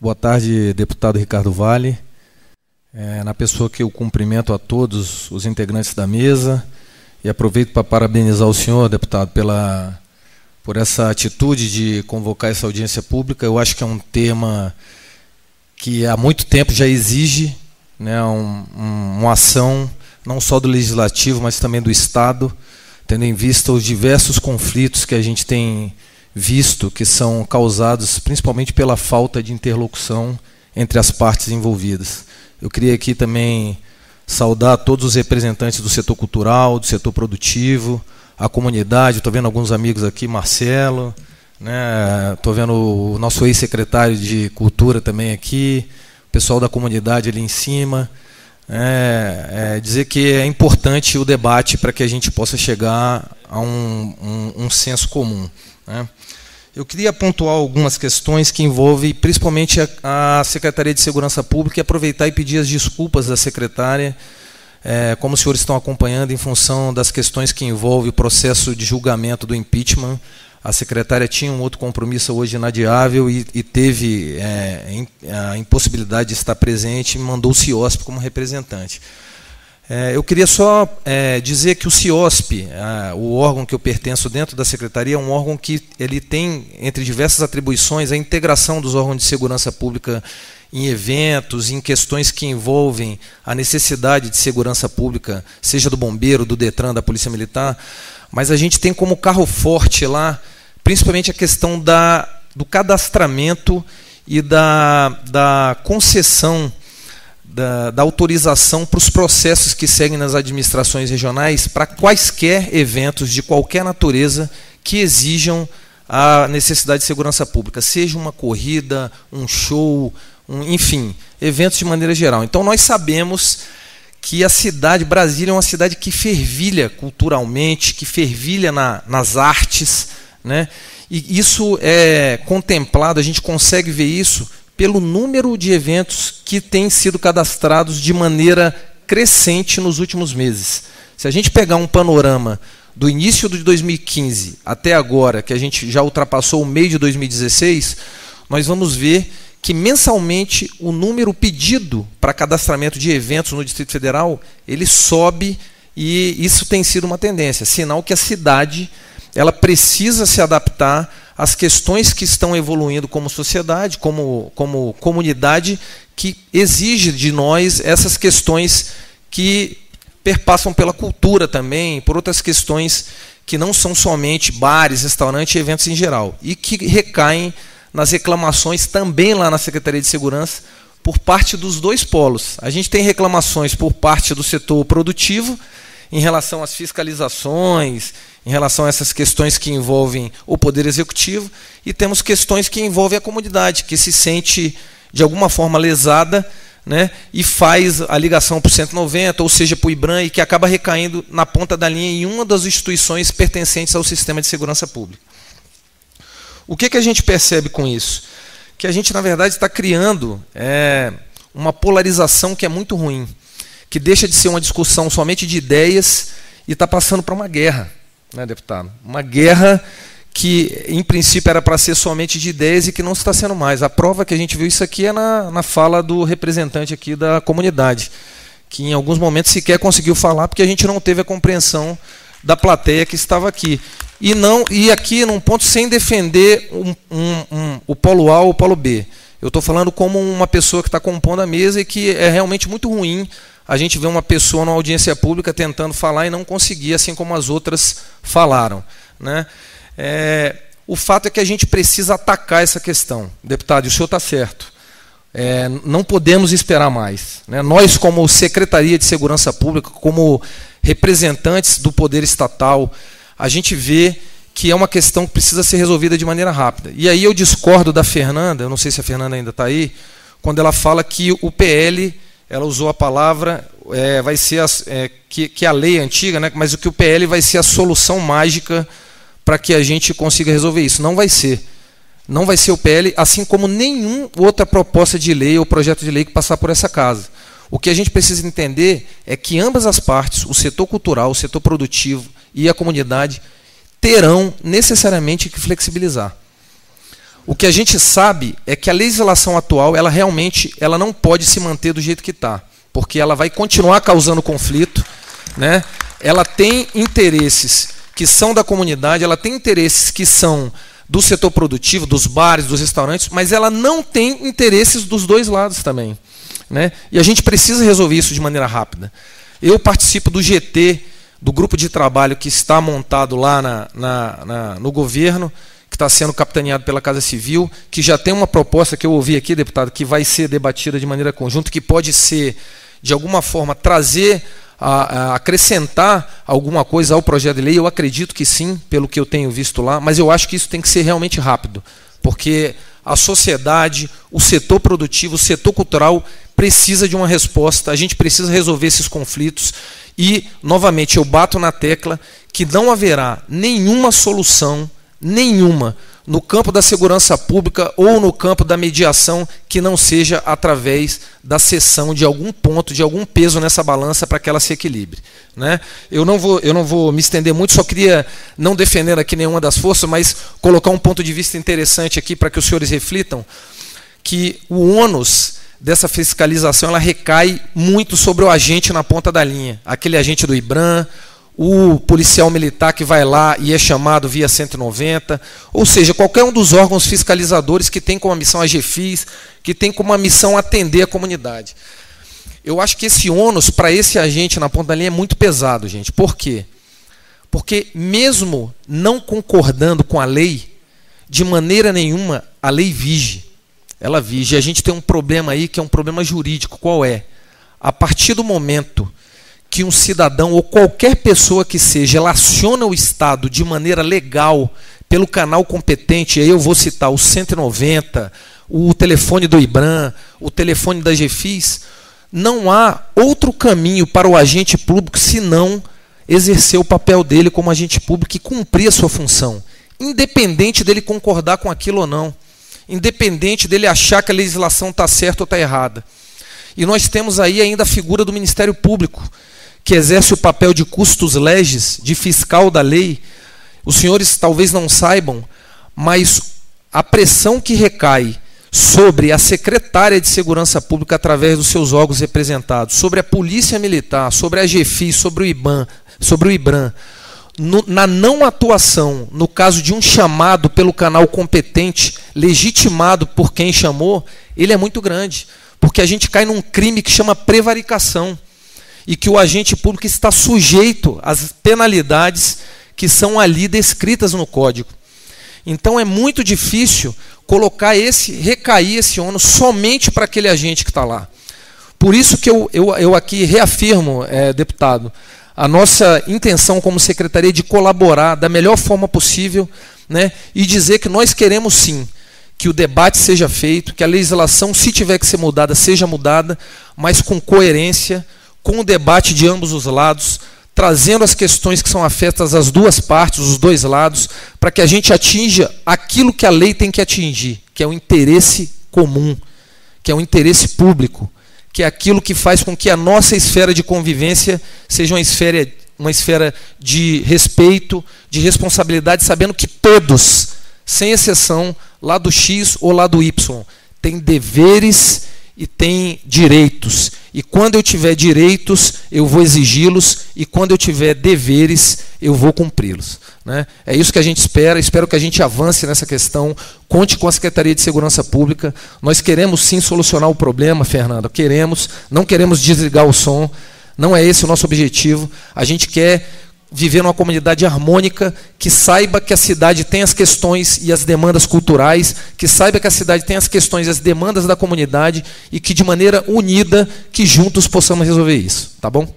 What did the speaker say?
Boa tarde, deputado Ricardo Vale. Na pessoa que eu cumprimento a todos os integrantes da mesa e aproveito para parabenizar o senhor, deputado, por essa atitude de convocar essa audiência pública. Eu acho que é um tema que há muito tempo já exige, né, uma ação não só do Legislativo, mas também do Estado, tendo em vista os diversos conflitos que a gente tem visto, que são causados principalmente pela falta de interlocução entre as partes envolvidas. Eu queria aqui também saudar todos os representantes do setor cultural, do setor produtivo, a comunidade. Estou vendo alguns amigos aqui, Marcelo, né? Estou vendo o nosso ex-secretário de Cultura também aqui, o pessoal da comunidade ali em cima. Dizer que é importante o debate para que a gente possa chegar a um senso comum, né? Eu queria pontuar algumas questões que envolvem principalmente a Secretaria de Segurança Pública e aproveitar e pedir as desculpas da secretária, como os senhores estão acompanhando, em função das questões que envolvem o processo de julgamento do impeachment. A secretária tinha um outro compromisso hoje inadiável e teve a impossibilidade de estar presente e mandou o CIOSP como representante. Eu queria só dizer que o CIOSP, o órgão que eu pertenço dentro da Secretaria, é um órgão que ele tem, entre diversas atribuições, a integração dos órgãos de segurança pública em eventos, em questões que envolvem a necessidade de segurança pública, seja do bombeiro, do DETRAN, da Polícia Militar, mas a gente tem como carro forte lá, principalmente a questão do cadastramento e da concessão, da autorização para os processos que seguem nas administrações regionais para quaisquer eventos de qualquer natureza que exijam a necessidade de segurança pública, seja uma corrida, um show, enfim, eventos de maneira geral. Então nós sabemos que a cidade, Brasília, é uma cidade que fervilha culturalmente, que fervilha nas artes, né? E isso é contemplado, a gente consegue ver isso pelo número de eventos que têm sido cadastrados de maneira crescente nos últimos meses. Se a gente pegar um panorama do início de 2015 até agora, que a gente já ultrapassou o meio de 2016, nós vamos ver que mensalmente o número pedido para cadastramento de eventos no Distrito Federal, ele sobe, e isso tem sido uma tendência, sinal que a cidade ela precisa se adaptar às questões que estão evoluindo como sociedade, como comunidade, que exige de nós essas questões que perpassam pela cultura também, por outras questões que não são somente bares, restaurantes e eventos em geral, e que recaem nas reclamações também lá na Secretaria de Segurança por parte dos dois polos. A gente tem reclamações por parte do setor produtivo em relação às fiscalizações, em relação a essas questões que envolvem o Poder Executivo, e temos questões que envolvem a comunidade, que se sente de alguma forma lesada, né, e faz a ligação para o 190, ou seja, para o IBRAM, e que acaba recaindo na ponta da linha em uma das instituições pertencentes ao sistema de segurança pública. O que a gente percebe com isso? Que a gente, na verdade, está criando uma polarização que é muito ruim, que deixa de ser uma discussão somente de ideias e está passando para uma guerra, né, deputado? Uma guerra que, em princípio, era para ser somente de ideias e que não está sendo mais. A prova que a gente viu isso aqui é na fala do representante aqui da comunidade, que em alguns momentos sequer conseguiu falar porque a gente não teve a compreensão da plateia que estava aqui. E aqui, num ponto, sem defender o polo A ou o polo B. Eu estou falando como uma pessoa que está compondo a mesa e que é realmente muito ruim a gente ver uma pessoa numa audiência pública tentando falar e não conseguir, assim como as outras falaram, né? O fato é que a gente precisa atacar essa questão. Deputado, o senhor está certo. Não podemos esperar mais, né? Nós, como Secretaria de Segurança Pública, como representantes do poder estatal, a gente vê que é uma questão que precisa ser resolvida de maneira rápida. E aí eu discordo da Fernanda, eu não sei se a Fernanda ainda está aí, quando ela fala que o PL, ela usou a palavra, vai ser que a lei é antiga, né, mas o que o PL vai ser a solução mágica para que a gente consiga resolver isso. Não vai ser. Não vai ser o PL, assim como nenhuma outra proposta de lei ou projeto de lei que passar por essa casa. O que a gente precisa entender é que ambas as partes, o setor cultural, o setor produtivo e a comunidade, terão necessariamente que flexibilizar. O que a gente sabe é que a legislação atual, ela realmente não pode se manter do jeito que está, porque ela vai continuar causando conflito, né? Ela tem interesses que são da comunidade, ela tem interesses que são do setor produtivo, dos bares, dos restaurantes, mas ela não tem interesses dos dois lados também, né? E a gente precisa resolver isso de maneira rápida. Eu participo do GT, do grupo de trabalho que está montado lá no governo, que está sendo capitaneado pela Casa Civil, que já tem uma proposta que eu ouvi aqui, deputado, que vai ser debatida de maneira conjunta, que pode ser, de alguma forma, trazer, acrescentar alguma coisa ao projeto de lei. Eu acredito que sim, pelo que eu tenho visto lá, mas eu acho que isso tem que ser realmente rápido, porque a sociedade, o setor produtivo, o setor cultural precisa de uma resposta, a gente precisa resolver esses conflitos e, novamente, eu bato na tecla que não haverá nenhuma solução, nenhuma, no campo da segurança pública ou no campo da mediação que não seja através da cessão de algum ponto, de algum peso nessa balança para que ela se equilibre, né? Eu não vou me estender muito, só queria, não defender aqui nenhuma das forças, mas colocar um ponto de vista interessante aqui para que os senhores reflitam, que o ônus dessa fiscalização ela recai muito sobre o agente na ponta da linha, aquele agente do IBRAM, o policial militar que vai lá e é chamado via 190, ou seja, qualquer um dos órgãos fiscalizadores que tem como missão a GFIS, que tem como missão atender a comunidade. Eu acho que esse ônus para esse agente na ponta da linha é muito pesado, gente. Por quê? Porque mesmo não concordando com a lei, de maneira nenhuma a lei vige. Ela vige. E a gente tem um problema aí que é um problema jurídico. Qual é? A partir do momento que um cidadão ou qualquer pessoa que seja relaciona o Estado de maneira legal pelo canal competente, aí eu vou citar o 190, o telefone do IBRAM, o telefone da GFIS, não há outro caminho para o agente público senão exercer o papel dele como agente público e cumprir a sua função, independente dele concordar com aquilo ou não, independente dele achar que a legislação está certa ou está errada. E nós temos aí ainda a figura do Ministério Público, que exerce o papel de custos legis, de fiscal da lei. Os senhores talvez não saibam, mas a pressão que recai sobre a secretária de Segurança Pública através dos seus órgãos representados, sobre a Polícia Militar, sobre a GFIS, sobre o IBRAM, na não atuação, no caso de um chamado pelo canal competente, legitimado por quem chamou, ele é muito grande, porque a gente cai num crime que chama prevaricação, e que o agente público está sujeito às penalidades que são ali descritas no Código. Então é muito difícil recair esse ônus somente para aquele agente que está lá. Por isso que eu aqui reafirmo, deputado, a nossa intenção como secretaria de colaborar da melhor forma possível, né, e dizer que nós queremos sim que o debate seja feito, que a legislação, se tiver que ser mudada, seja mudada, mas com coerência, com o debate de ambos os lados, trazendo as questões que são afetas às duas partes, os dois lados, para que a gente atinja aquilo que a lei tem que atingir, que é o interesse comum, que é o interesse público, que é aquilo que faz com que a nossa esfera de convivência seja uma esfera de respeito, de responsabilidade, sabendo que todos, sem exceção, lá do X ou lá do Y, têm deveres e têm direitos. E quando eu tiver direitos, eu vou exigi-los, e quando eu tiver deveres, eu vou cumpri-los, né? É isso que a gente espero que a gente avance nessa questão, conte com a Secretaria de Segurança Pública. Nós queremos sim solucionar o problema, Fernanda, não queremos desligar o som, não é esse o nosso objetivo. A gente quer viver numa comunidade harmônica, que saiba que a cidade tem as questões e as demandas culturais, que saiba que a cidade tem as questões e as demandas da comunidade, e que de maneira unida, que juntos possamos resolver isso. Tá bom?